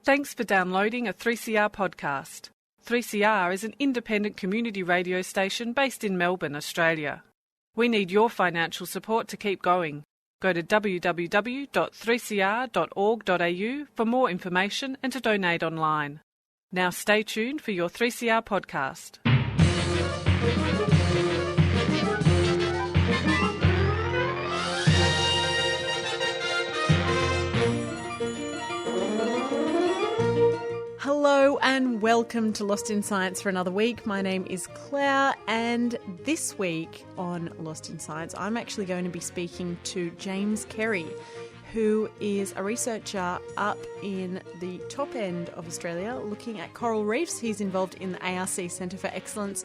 Thanks for downloading a 3CR podcast. 3CR is an independent community radio station based in Melbourne, Australia. We need your financial support to keep going. Go to www.3cr.org.au for more information and to donate online. Now stay tuned for your 3CR podcast. Hello and welcome to Lost in Science for another week. My name is Claire, and this week on Lost in Science I'm actually going to be speaking to James Kerry, who is a researcher up in the top end of Australia looking at coral reefs. He's involved in the ARC Centre for Excellence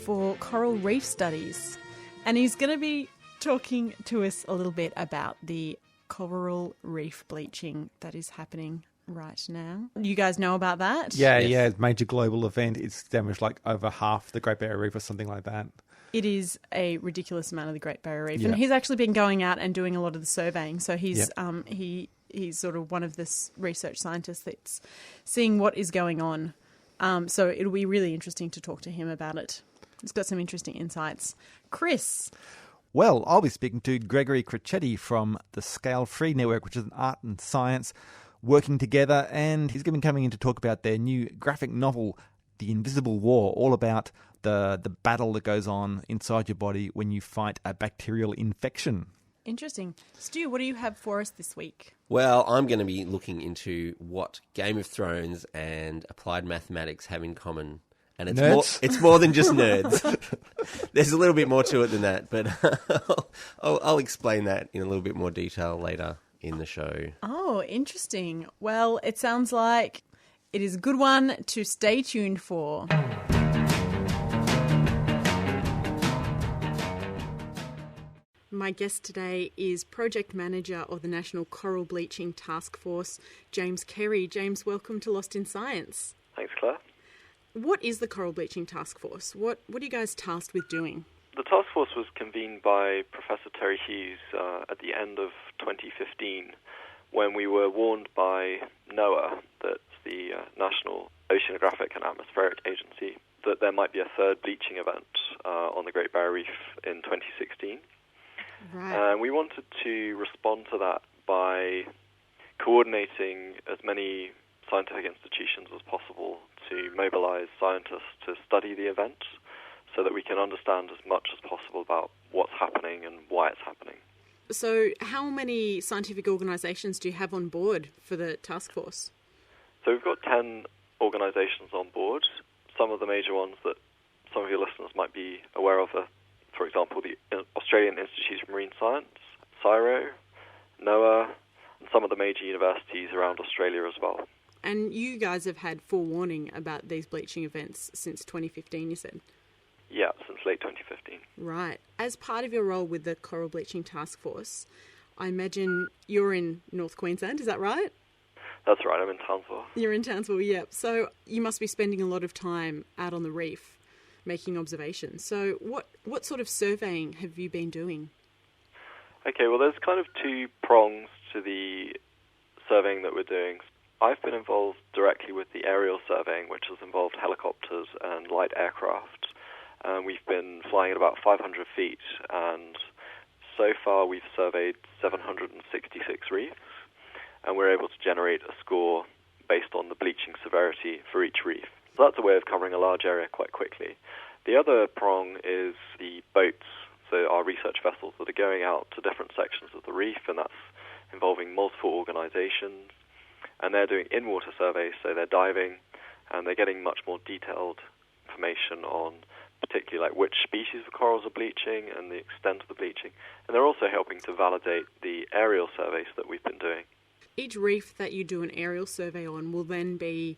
for Coral Reef Studies, and he's going to be talking to us a little bit about the coral reef bleaching that is happening right now. You guys know about that? Yeah, major global event. It's damaged like over half the Great Barrier Reef or something like that. It is a ridiculous amount of the Great Barrier Reef. And he's actually been going out and doing a lot of the surveying. So he's he's sort of one of the research scientists that's seeing what is going on. So it'll be really interesting to talk to him about it. He's got some interesting insights. Chris. Well, I'll be speaking to Gregory Crocetti from the Scale Free Network, which is an art and science working together, and he's going to be coming in to talk about their new graphic novel, The Invisible War, all about the battle that goes on inside your body when you fight a bacterial infection. Interesting. Stu, what do you have for us this week? Well, I'm going to be looking into what Game of Thrones and applied mathematics have in common. And it's more than just nerds. There's a little bit more to it than that, but I'll explain that in a little bit more detail later in the show. Oh, interesting. Well, it sounds like it is a good one to stay tuned for. My guest today is Project Manager of the National Coral Bleaching Taskforce, James Kerry. James, welcome to Lost in Science. Thanks, Claire. What is the Coral Bleaching Taskforce? What are you guys tasked with doing? The task force was convened by Professor Terry Hughes at the end of 2015 when we were warned by NOAA, that's the National Oceanographic and Atmospheric Agency, that there might be a third bleaching event on the Great Barrier Reef in 2016. Right. And we wanted to respond to that by coordinating as many scientific institutions as possible to mobilize scientists to study the event, so that we can understand as much as possible about what's happening and why it's happening. So how many scientific organisations do you have on board for the task force? So we've got 10 organisations on board. Some of the major ones that some of your listeners might be aware of are, for example, the Australian Institute of Marine Science, CSIRO, NOAA, and some of the major universities around Australia as well. And you guys have had forewarning about these bleaching events since 2015, you said? Yeah, since late 2015. Right. As part of your role with the Coral Bleaching Task Force, I imagine you're in North Queensland, is that right? That's right, I'm in Townsville. You're in Townsville, yep. So you must be spending a lot of time out on the reef making observations. So what sort of surveying have you been doing? Okay, well, there's kind of two prongs to the surveying that we're doing. I've been involved directly with the aerial surveying, which has involved helicopters and light aircraft. We've been flying at about 500 feet, and so far we've surveyed 766 reefs, and we're able to generate a score based on the bleaching severity for each reef. So that's a way of covering a large area quite quickly. The other prong is the boats, so our research vessels that are going out to different sections of the reef, and that's involving multiple organizations, and they're doing in-water surveys, so they're diving, and they're getting much more detailed information on particularly like which species of corals are bleaching and the extent of the bleaching. And they're also helping to validate the aerial surveys that we've been doing. Each reef that you do an aerial survey on will then be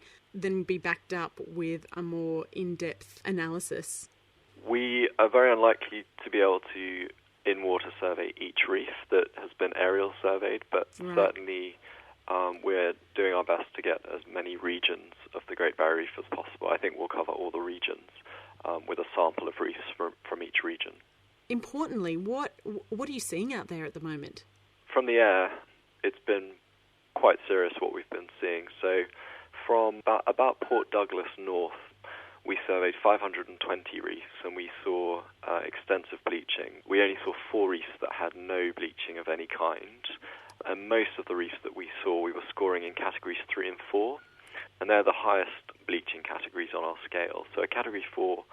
backed up with a more in-depth analysis. We are very unlikely to be able to in-water survey each reef that has been aerial surveyed, but certainly we're doing our best to get as many regions of the Great Barrier Reef as possible. I think we'll cover all the regions with a sample of reefs from each region. Importantly, what are you seeing out there at the moment? From the air, it's been quite serious what we've been seeing. So Douglas north, we surveyed 520 reefs and we saw extensive bleaching. We only saw 4 reefs that had no bleaching of any kind. And most of the reefs that we saw, we were scoring in categories 3 and 4. And they're the highest bleaching categories on our scale. So a category 4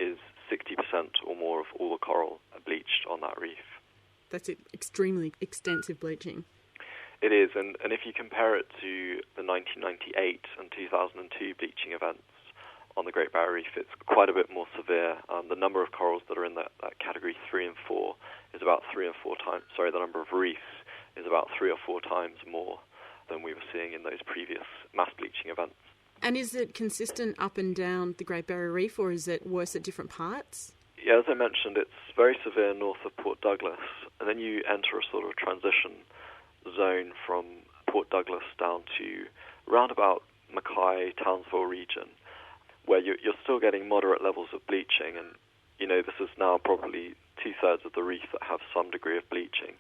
is 60% or more of all the coral bleached on that reef. That's extremely extensive bleaching. It is, and if you compare it to the 1998 and 2002 bleaching events on the Great Barrier Reef, it's quite a bit more severe. The number of corals that are in that category 3 and 4 is about 3 or 4 times, the number of reefs is about 3 or 4 times more than we were seeing in those previous mass bleaching events. And is it consistent up and down the Great Barrier Reef, or is it worse at different parts? Yeah, as I mentioned, it's very severe north of Port Douglas, and then you enter a sort of transition zone from Port Douglas down to round about Mackay, Townsville region, where you're still getting moderate levels of bleaching, and this is now probably 2/3 of the reef that have some degree of bleaching.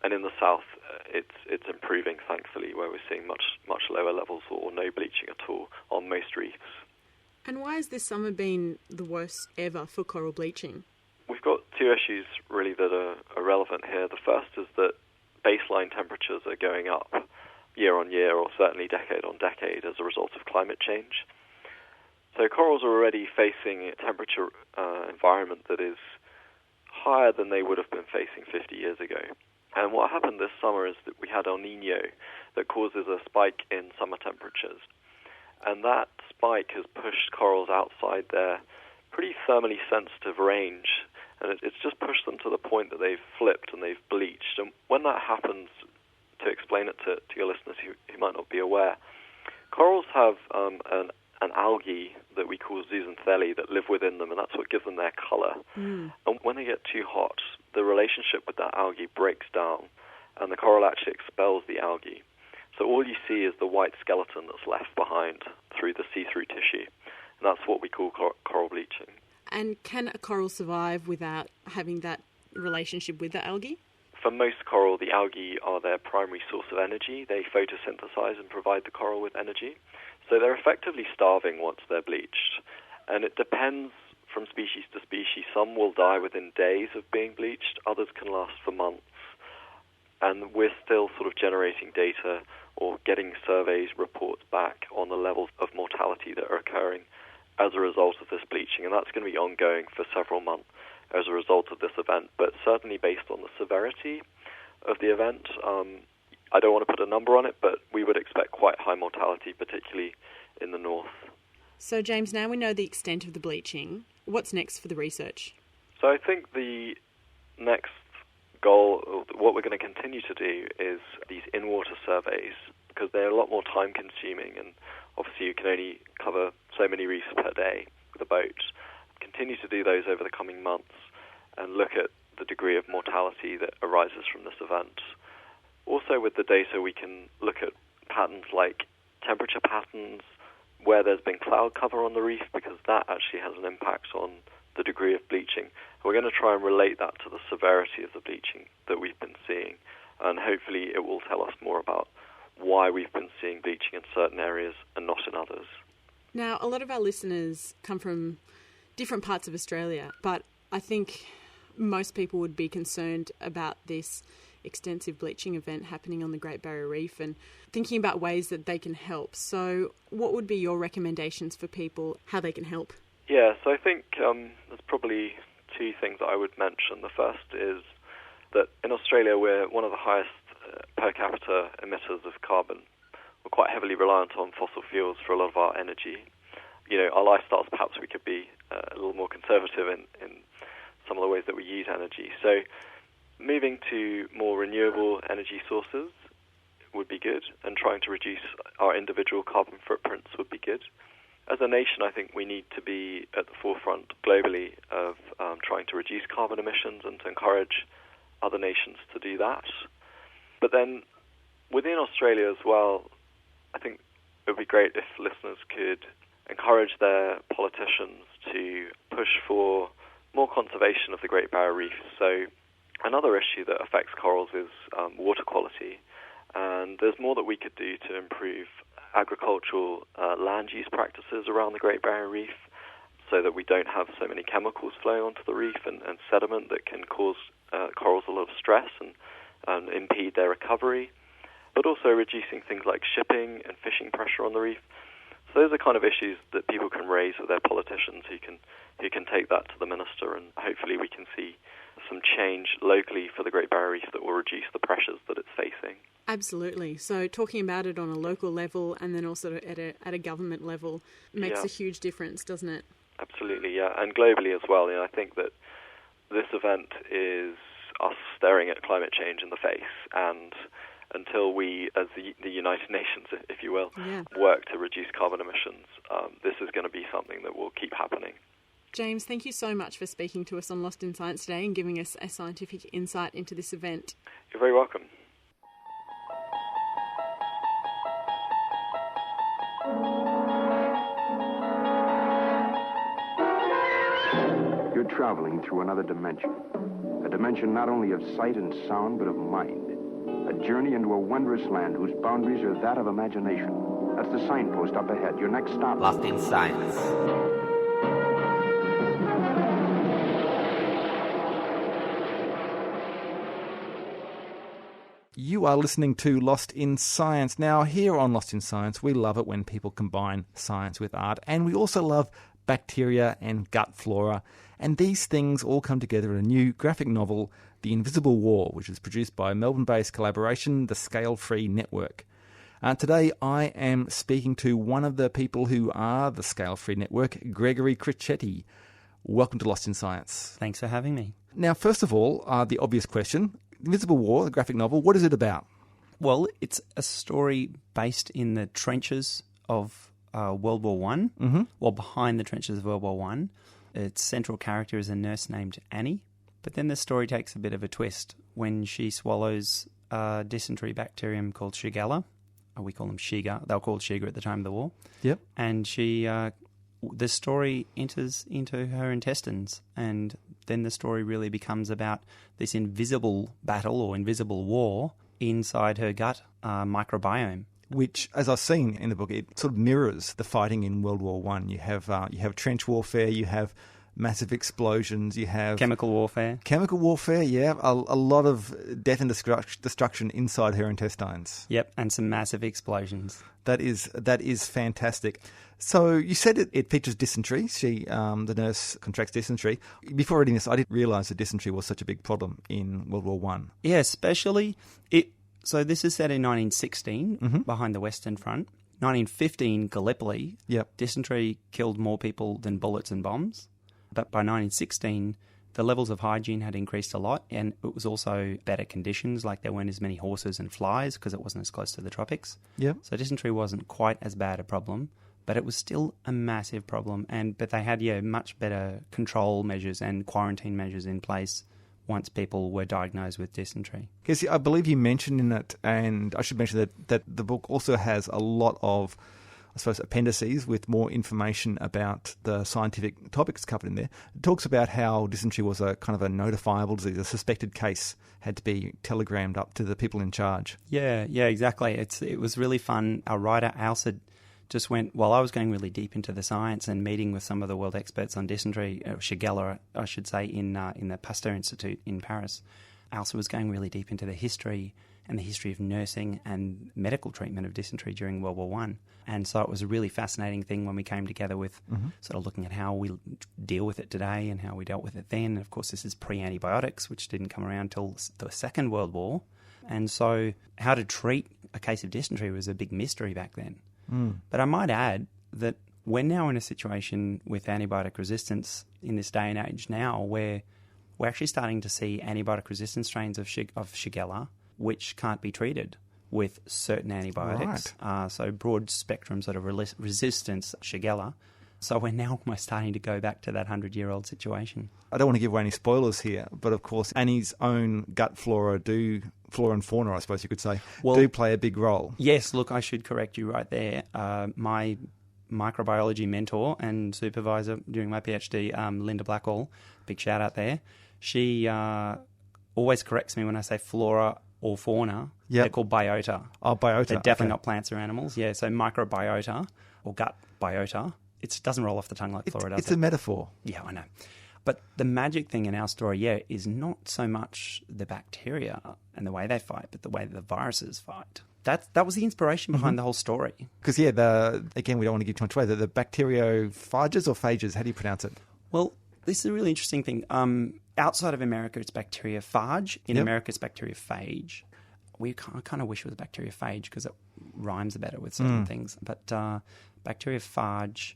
And in the south, it's improving, thankfully, where we're seeing much lower levels or no bleaching at all on most reefs. And why has this summer been the worst ever for coral bleaching? We've got 2 issues really that are relevant here. The first is that baseline temperatures are going up year on year, or certainly decade on decade, as a result of climate change. So corals are already facing a temperature environment that is higher than they would have been facing 50 years ago. And what happened this summer is that we had El Niño that causes a spike in summer temperatures. And that spike has pushed corals outside their pretty thermally sensitive range. And it's just pushed them to the point that they've flipped and they've bleached. And when that happens, to explain it to your listeners who might not be aware, corals have an algae that we call zooxanthellae that live within them, and that's what gives them their color. And when they get too hot, the relationship with that algae breaks down, and the coral actually expels the algae. So all you see is the white skeleton that's left behind through the see-through tissue, and that's what we call coral bleaching. And can a coral survive without having that relationship with the algae? For most coral, the algae are their primary source of energy. They photosynthesize and provide the coral with energy. So they're effectively starving once they're bleached. And it depends from species to species. Some will die within days of being bleached. Others can last for months. And we're still sort of generating data or getting surveys, reports back on the levels of mortality that are occurring as a result of this bleaching. And that's going to be ongoing for several months as a result of this event. But certainly based on the severity of the event, I don't want to put a number on it, but we would expect quite high mortality, particularly in the north. So, James, now we know the extent of the bleaching. What's next for the research? So I think the next goal, what we're going to continue to do, is these in-water surveys, because they're a lot more time-consuming, and obviously you can only cover so many reefs per day with a boat. Continue to do those over the coming months and look at the degree of mortality that arises from this event. Also, with the data, we can look at patterns like temperature patterns, where there's been cloud cover on the reef, because that actually has an impact on the degree of bleaching. We're going to try and relate that to the severity of the bleaching that we've been seeing, and hopefully it will tell us more about why we've been seeing bleaching in certain areas and not in others. Now, a lot of our listeners come from different parts of Australia, but I think most people would be concerned about this extensive bleaching event happening on the Great Barrier Reef and thinking about ways that they can help. So what would be your recommendations for people, how they can help? Yeah, so I think there's probably 2 things that I would mention. The first is that in Australia we're one of the highest per capita emitters of carbon. We're quite heavily reliant on fossil fuels for a lot of our energy. Our lifestyles, perhaps we could be a little more conservative in some of the ways that we use energy. So moving to more renewable energy sources would be good, and trying to reduce our individual carbon footprints would be good. As a nation, I think we need to be at the forefront globally of trying to reduce carbon emissions and to encourage other nations to do that. But then within Australia as well, I think it would be great if listeners could encourage their politicians to push for more conservation of the Great Barrier Reef. So another issue that affects corals is water quality, and there's more that we could do to improve agricultural land use practices around the Great Barrier Reef so that we don't have so many chemicals flowing onto the reef and sediment that can cause corals a lot of stress and impede their recovery, but also reducing things like shipping and fishing pressure on the reef. So those are kind of issues that people can raise with their politicians who can take that to the minister, and hopefully we can see some change locally for the Great Barrier Reef that will reduce the pressures that it's facing. Absolutely. So talking about it on a local level and then also at a government level makes a huge difference, doesn't it? Absolutely, yeah. And globally as well. I think that this event is us staring at climate change in the face, and until we, as the United Nations, if you will, work to reduce carbon emissions, this is going to be something that will keep happening. James, thank you so much for speaking to us on Lost in Science today and giving us a scientific insight into this event. You're very welcome. You're traveling through another dimension. A dimension not only of sight and sound, but of mind. A journey into a wondrous land whose boundaries are that of imagination. That's the signpost up ahead. Your next stop. Lost in Science. You are listening to Lost in Science. Now, here on Lost in Science, we love it when people combine science with art, and we also love bacteria and gut flora. And these things all come together in a new graphic novel, The Invisible War, which is produced by Melbourne-based collaboration, the Scale-Free Network. Today, I am speaking to one of the people who are the Scale-Free Network, Gregory Crocetti. Welcome to Lost in Science. Thanks for having me. Now, first of all, the obvious question, Invisible War, the graphic novel, what is it about? Well, it's a story based in the trenches of World War One, well, behind the trenches of World War One. Its central character is a nurse named Annie, but then the story takes a bit of a twist when she swallows a dysentery bacterium called Shigella. We call them Shiga. They were called Shiga at the time of the war. Yep. And the story enters into her intestines, and then the story really becomes about this invisible battle or invisible war inside her gut microbiome. Which, as I've seen in the book, it sort of mirrors the fighting in World War One. You have trench warfare, you have massive explosions, you have Chemical warfare, yeah, a lot of death and destruction inside her intestines. Yep, and some massive explosions. That is fantastic. So you said it features dysentery. The nurse contracts dysentery. Before reading this, I didn't realise that dysentery was such a big problem in World War One. Yeah, especially So this is set in 1916, behind the Western Front. 1915, Gallipoli. Yep. Dysentery killed more people than bullets and bombs. But by 1916, the levels of hygiene had increased a lot, and it was also better conditions, like there weren't as many horses and flies because it wasn't as close to the tropics. Yep. So dysentery wasn't quite as bad a problem, but it was still a massive problem. But they had, much better control measures and quarantine measures in place once people were diagnosed with dysentery. Because I believe you mentioned in it, and I should mention that the book also has a lot of, I suppose, appendices with more information about the scientific topics covered in there. It talks about how dysentery was a kind of a notifiable disease, a suspected case had to be telegrammed up to the people in charge. Yeah, exactly. It was really fun. Our writer, Alcid, just went, while I was going really deep into the science and meeting with some of the world experts on dysentery, Shigella, I should say, in the Pasteur Institute in Paris. Alcid was going really deep into the history and the history of nursing and medical treatment of dysentery during World War One. And so it was a really fascinating thing when we came together with sort of looking at how we deal with it today and how we dealt with it then. And of course, this is pre-antibiotics, which didn't come around till the Second World War. And so how to treat a case of dysentery was a big mystery back then. But I might add that we're now in a situation with antibiotic resistance in this day and age now where we're actually starting to see antibiotic-resistant strains of Shigella which can't be treated with certain antibiotics. Right. So broad-spectrum sort of resistance Shigella. So we're now almost starting to go back to that 100-year-old situation. I don't want to give away any spoilers here, but of course Annie's own gut flora and fauna, I suppose you could say, do play a big role. Yes, look, I should correct you right there. My microbiology mentor and supervisor during my PhD, Linda Blackall, big shout out there, she always corrects me when I say flora or fauna. Yep. They're called biota. Oh, biota. They're definitely okay. not plants or animals. Yeah, so microbiota or gut biota. It doesn't roll off the tongue like flora does. It's a metaphor. Yeah, I know. But the magic thing in our story, is not so much the bacteria and the way they fight, but the way the viruses fight. That was the inspiration behind the whole story. Because, again, we don't want to give too much away. The bacteriophages or phages, how do you pronounce it? Well, this is a really interesting thing. Outside of America, it's bacteriophage. In America, it's bacteriophage. I kind of wish it was bacteriophage because it rhymes better with certain things. But bacteriophage,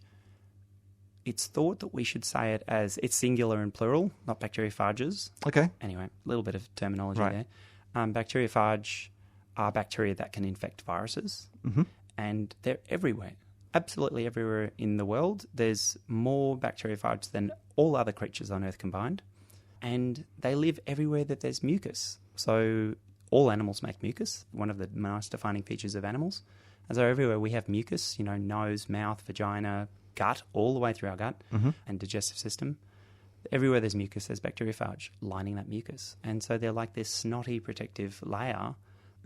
it's thought that we should say it as it's singular and plural, not bacteriophages. Okay. Anyway, a little bit of terminology Right. there. Bacteriophage are bacteria that can infect viruses, and they're everywhere, absolutely everywhere in the world. There's more bacteriophages than all other creatures on Earth combined, and they live everywhere that there's mucus. So all animals make mucus, one of the most defining features of animals. And so everywhere we have mucus, nose, mouth, vagina, gut, all the way through our gut and digestive system. Everywhere there's mucus, there's bacteriophage lining that mucus. And so they're like this snotty protective layer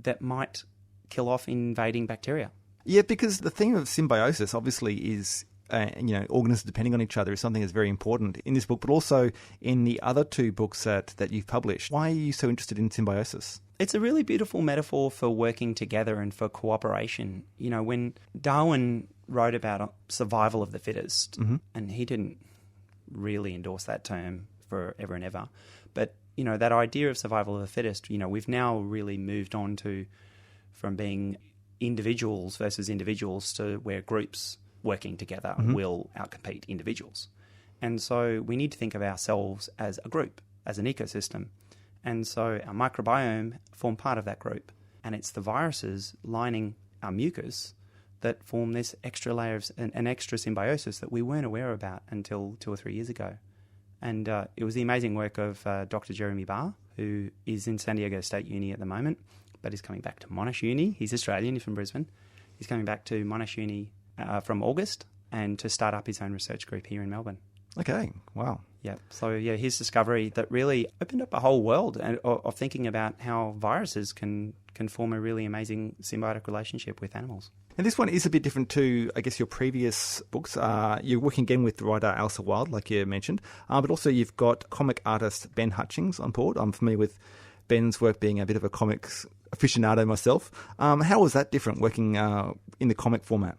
that might kill off invading bacteria. Yeah, because the theme of symbiosis obviously is, organisms depending on each other is something that's very important in this book, but also in the other two books that you've published. Why are you so interested in symbiosis? It's a really beautiful metaphor for working together and for cooperation. When Darwin wrote about survival of the fittest, and he didn't really endorse that term forever and ever, but that idea of survival of the fittest, we've now really moved on from being individuals versus individuals to where groups working together will outcompete individuals. And so we need to think of ourselves as a group, as an ecosystem. And so our microbiome form part of that group. And it's the viruses lining our mucus that form this extra layer of an extra symbiosis that we weren't aware about until 2 or 3 years ago. And it was the amazing work of Dr. Jeremy Barr, who is in San Diego State Uni at the moment, but is coming back to Monash Uni. He's Australian, he's from Brisbane. He's coming back to Monash Uni from August and to start up his own research group here in Melbourne. Okay, wow. Yeah, so his discovery that really opened up a whole world of thinking about how viruses can form a really amazing symbiotic relationship with animals. And this one is a bit different to, I guess, your previous books. You're working again with writer Ailsa Wilde, like you mentioned, but also you've got comic artist Ben Hutchings on board. I'm familiar with Ben's work, being a bit of a comics aficionado myself. How was that different, working in the comic format?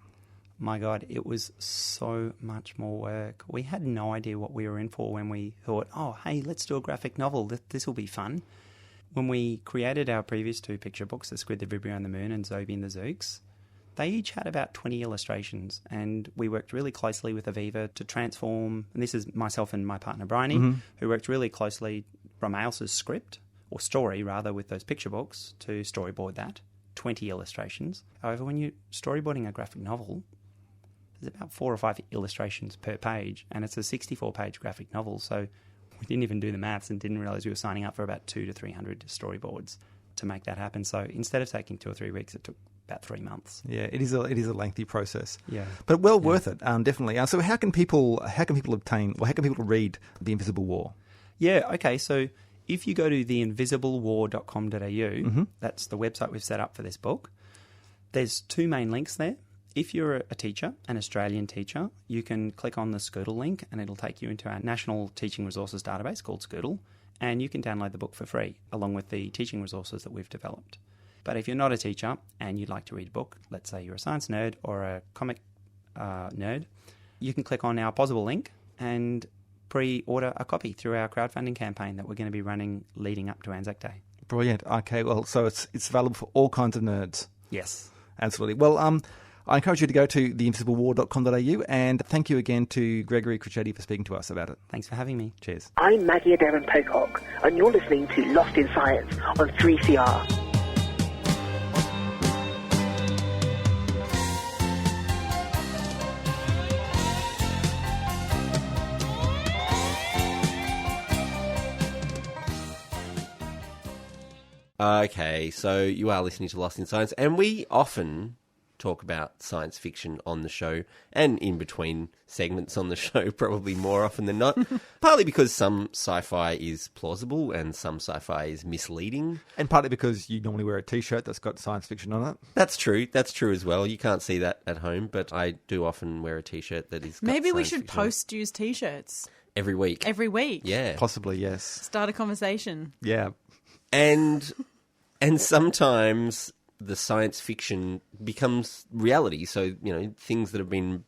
My God, it was so much more work. We had no idea what we were in for when we thought, oh, hey, let's do a graphic novel. This will be fun. When we created our previous 2 picture books, The Squid, the Vibrio and the Moon and Zobi and the Zooks, they each had about 20 illustrations, and we worked really closely with Aviva to transform, and this is myself and my partner Bryony, who worked really closely from Ailsa's script, or story rather, with those picture books to storyboard that, 20 illustrations. However, when you're storyboarding a graphic novel, there's about 4 or 5 illustrations per page, and it's a 64-page graphic novel, so we didn't even do the maths and didn't realise we were signing up for about 200 to 300 storyboards to make that happen. So instead of taking 2 or 3 weeks, it took about 3 months. Yeah, it is a lengthy process. Yeah, but worth it, definitely. So how can people read The Invisible War? Yeah, okay. So if you go to theinvisiblewar.com.au, that's the website we've set up for this book. There's 2 main links there. If you're a teacher, an Australian teacher, you can click on the Schoolteacher link and it'll take you into our National Teaching Resources database called Schoolteacher, and you can download the book for free along with the teaching resources that we've developed. But if you're not a teacher and you'd like to read a book, let's say you're a science nerd or a comic nerd, you can click on our Pozible link and pre-order a copy through our crowdfunding campaign that we're going to be running leading up to Anzac Day. Brilliant. Okay, well, so it's available for all kinds of nerds. Yes. Absolutely. Well, I encourage you to go to theinvisiblewar.com.au, and thank you again to Gregory Crocetti for speaking to us about it. Thanks for having me. Cheers. I'm Maggie Adair Pocock, and you're listening to Lost in Science on 3CR. Okay, so you are listening to Lost in Science, and we often talk about science fiction on the show and in between segments on the show, probably more often than not. Partly because some sci-fi is plausible and some sci-fi is misleading. And partly because you normally wear a T-shirt that's got science fiction on it. That's true. That's true as well. You can't see that at home, but I do often wear a T-shirt that is got Maybe we science should fiction on it. post use T-shirts Every week. every week. Yeah. Possibly, yes. Start a conversation. Yeah. And sometimes the science fiction becomes reality. So, things that have been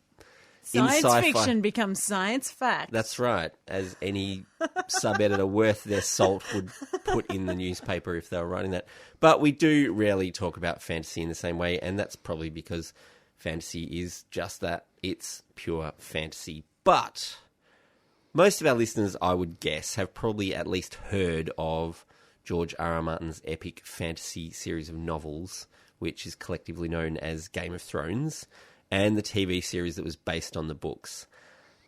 in Science sci-fi. fiction becomes science fact. That's right, as any sub-editor worth their salt would put in the newspaper if they were writing that. But we do rarely talk about fantasy in the same way, and that's probably because fantasy is just that. It's pure fantasy. But most of our listeners, I would guess, have probably at least heard of George R.R. Martin's epic fantasy series of novels, which is collectively known as Game of Thrones, and the TV series that was based on the books.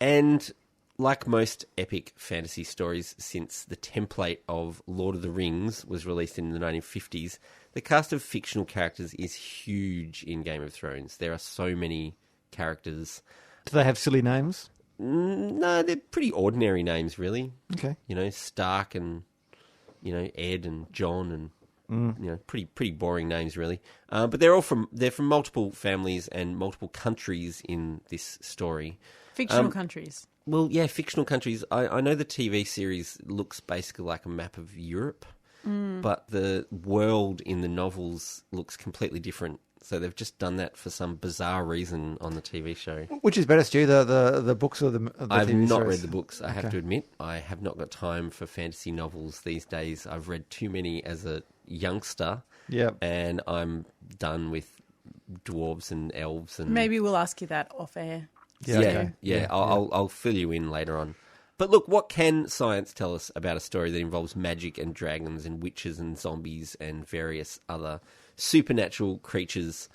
And like most epic fantasy stories since the template of Lord of the Rings was released in the 1950s, the cast of fictional characters is huge in Game of Thrones. There are so many characters. Do they have silly names? No, they're pretty ordinary names, really. Okay. Stark and Ed and John and pretty boring names, really. But they're from multiple families and multiple countries in this story. Fictional countries. Well, yeah, fictional countries. I know the TV series looks basically like a map of Europe, but the world in the novels looks completely different. So they've just done that for some bizarre reason on the TV show. Which is better, Stu, the books or the I've TV not series? read the books, I have to admit. I have not got time for fantasy novels these days. I've read too many as a youngster, and I'm done with dwarves and elves. And Maybe we'll ask you that off air. I'll fill you in later on. But look, what can science tell us about a story that involves magic and dragons and witches and zombies and various other supernatural creatures?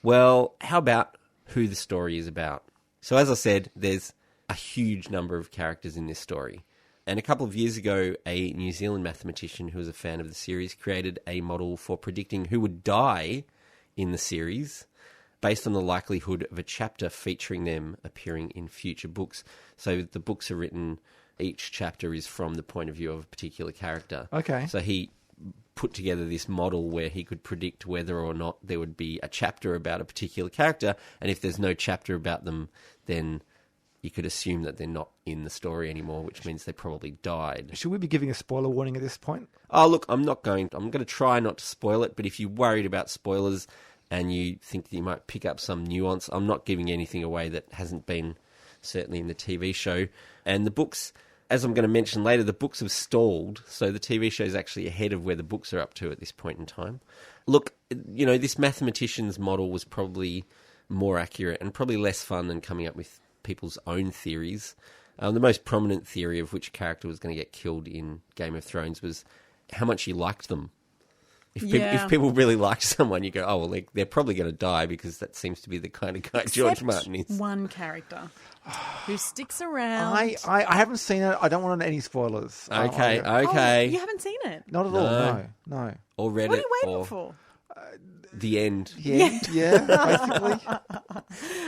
Well, how about who the story is about? So as I said, there's a huge number of characters in this story. And a couple of years ago, a New Zealand mathematician who was a fan of the series created a model for predicting who would die in the series based on the likelihood of a chapter featuring them appearing in future books. So the books are written, each chapter is from the point of view of a particular character. Okay. So he put together this model where he could predict whether or not there would be a chapter about a particular character, and if there's no chapter about them, then you could assume that they're not in the story anymore, which means they probably died. Should we be giving a spoiler warning at this point? Oh, look, I'm going to try not to spoil it, but if you're worried about spoilers and you think that you might pick up some nuance, I'm not giving anything away that hasn't been certainly in the TV show. And the books, as I'm going to mention later, the books have stalled, so the TV show is actually ahead of where the books are up to at this point in time. Look, this mathematician's model was probably more accurate and probably less fun than coming up with people's own theories. The most prominent theory of which character was going to get killed in Game of Thrones was how much you liked them. If people really liked someone, you go, oh, well, they're probably going to die because that seems to be the kind of guy George Martin is. One character who sticks around. I haven't seen it. I don't want any spoilers. Okay. Oh, you haven't seen it? Not at all, no. Or read What are it, you waiting or for? the end. Yeah, basically.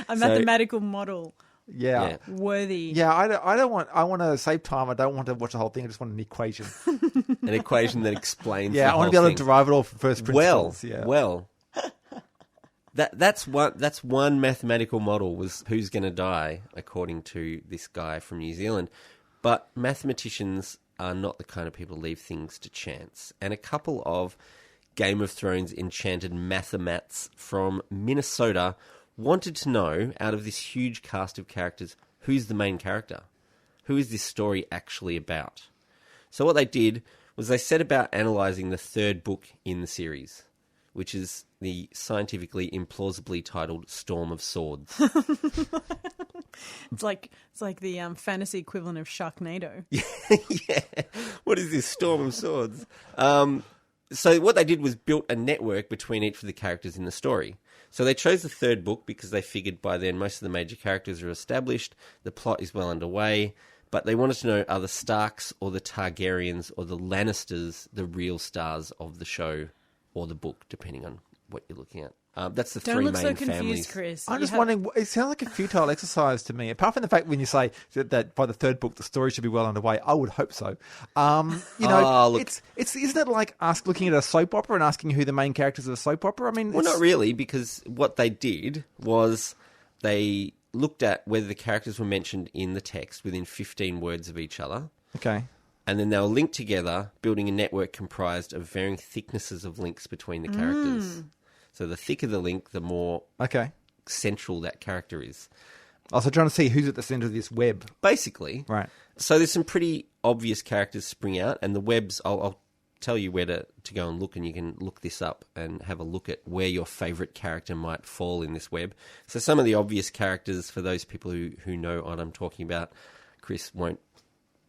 A mathematical model. Yeah. Worthy. Yeah, I don't want. I want to save time. I don't want to watch the whole thing. I just want an equation. An equation that explains. Yeah, the I want to be whole able thing. to derive it all from first principles. Well. That's one mathematical model was who's going to die, according to this guy from New Zealand. But mathematicians are not the kind of people who leave things to chance. And a couple of Game of Thrones enchanted mathemats from Minnesota wanted to know, out of this huge cast of characters, who's the main character? Who is this story actually about? So what they did was they set about analysing the third book in the series, which is the scientifically implausibly titled Storm of Swords. It's like the fantasy equivalent of Sharknado. Yeah. What is this Storm of Swords? So what they did was built a network between each of the characters in the story. So they chose the third book because they figured by then most of the major characters are established, the plot is well underway, but they wanted to know, are the Starks or the Targaryens or the Lannisters the real stars of the show or the book, depending on what you're looking at. That's the Don't three look main so confused, families. Chris. I'm You just have- wondering, it sounds like a futile exercise to me. Apart from the fact when you say that by the third book the story should be well underway, I would hope so. Look. It's isn't it like looking at a soap opera and asking who the main characters of a soap opera? I mean, Well, not really, because what they did was they looked at whether the characters were mentioned in the text within 15 words of each other. Okay. And then they were linked together, building a network comprised of varying thicknesses of links between the characters. So the thicker the link, the more central that character is. Also trying to see who's at the centre of this web. Basically. Right. So there's some pretty obvious characters spring out, and the webs, I'll tell you where to go and look, and you can look this up and have a look at where your favourite character might fall in this web. So some of the obvious characters, for those people who know what I'm talking about, Chris won't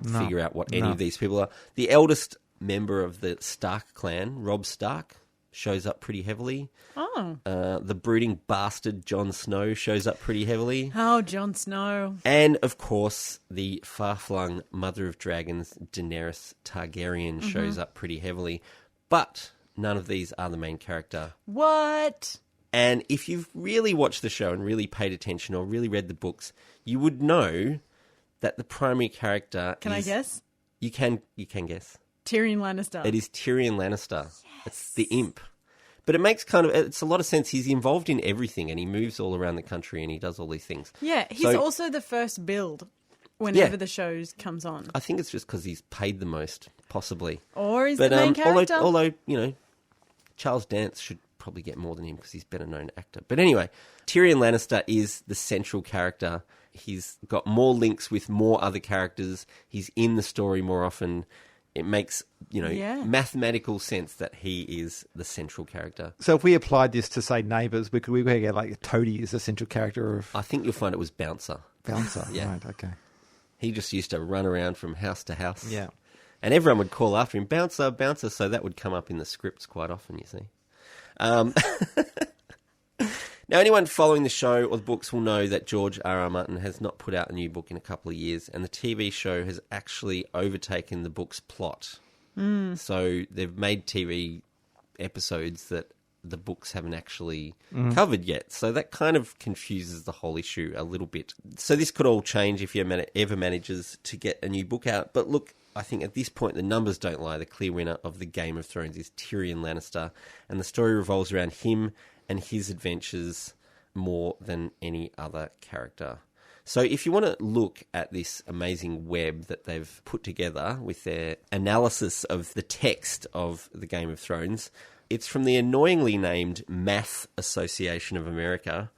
figure out what any of these people are. The eldest member of the Stark clan, Robb Stark, shows up pretty heavily. Oh. The brooding bastard Jon Snow shows up pretty heavily. Oh, Jon Snow. And, of course, the far-flung mother of dragons, Daenerys Targaryen, shows up pretty heavily. But none of these are the main character. What? And if you've really watched the show and really paid attention or really read the books, you would know that the primary character Can is... I guess? You can guess. Tyrion Lannister. It is Tyrion Lannister. Yes. It's the imp. But it makes it's a lot of sense. He's involved in everything and he moves all around the country and he does all these things. Yeah, he's also the first build whenever the show comes on. I think it's just because he's paid the most, possibly. Or he's the main character. Although, Charles Dance should probably get more than him because he's a better known actor. But anyway, Tyrion Lannister is the central character. He's got more links with more other characters. He's in the story more often. It makes, mathematical sense that he is the central character. So if we applied this to, say, Neighbours, we could get like Toadie as the central character of... I think you'll find it was Bouncer. Bouncer, yeah. Right, okay. He just used to run around from house to house. Yeah. And everyone would call after him, Bouncer, Bouncer, so that would come up in the scripts quite often, you see. Now, anyone following the show or the books will know that George R.R. Martin has not put out a new book in a couple of years, and the TV show has actually overtaken the book's plot. So they've made TV episodes that the books haven't actually covered yet. So that kind of confuses the whole issue a little bit. So this could all change if he ever manages to get a new book out. But look, I think at this point the numbers don't lie. The clear winner of the Game of Thrones is Tyrion Lannister, and the story revolves around him and his adventures more than any other character. So if you want to look at this amazing web that they've put together with their analysis of the text of the Game of Thrones, it's from the annoyingly named Math Association of America.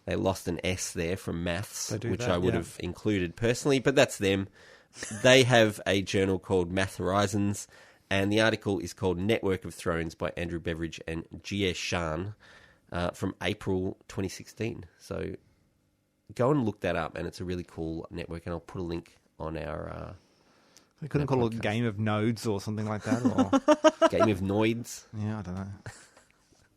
They lost an S there from maths, which I would have included personally, but that's them. They have a journal called Math Horizons, and the article is called Network of Thrones by Andrew Beveridge and Jie Shan from April 2016. So go and look that up, and it's a really cool network, and I'll put a link on our... we couldn't call it a Game of Nodes or something like that? Or Game of Noids? Yeah, I don't know.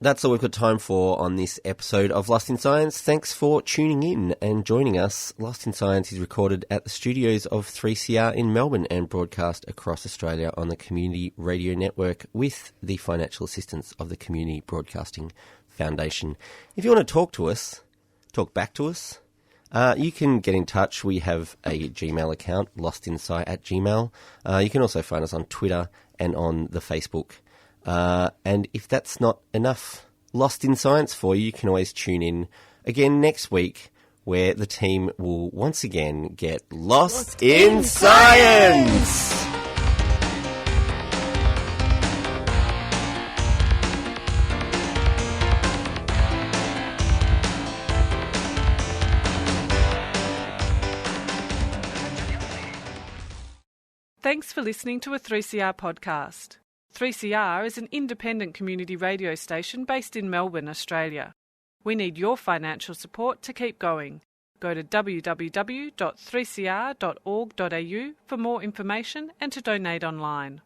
That's all we've got time for on this episode of Lost in Science. Thanks for tuning in and joining us. Lost in Science is recorded at the studios of 3CR in Melbourne and broadcast across Australia on the Community Radio Network with the financial assistance of the Community Broadcasting Foundation. If you want to talk to us, talk back to us, you can get in touch. We have a Gmail account, lostinsight@gmail. You can also find us on Twitter and on the Facebook. And if that's not enough Lost in Science for you, you can always tune in again next week where the team will once again get lost in science! Thanks for listening to a 3CR podcast. 3CR is an independent community radio station based in Melbourne, Australia. We need your financial support to keep going. Go to www.3cr.org.au for more information and to donate online.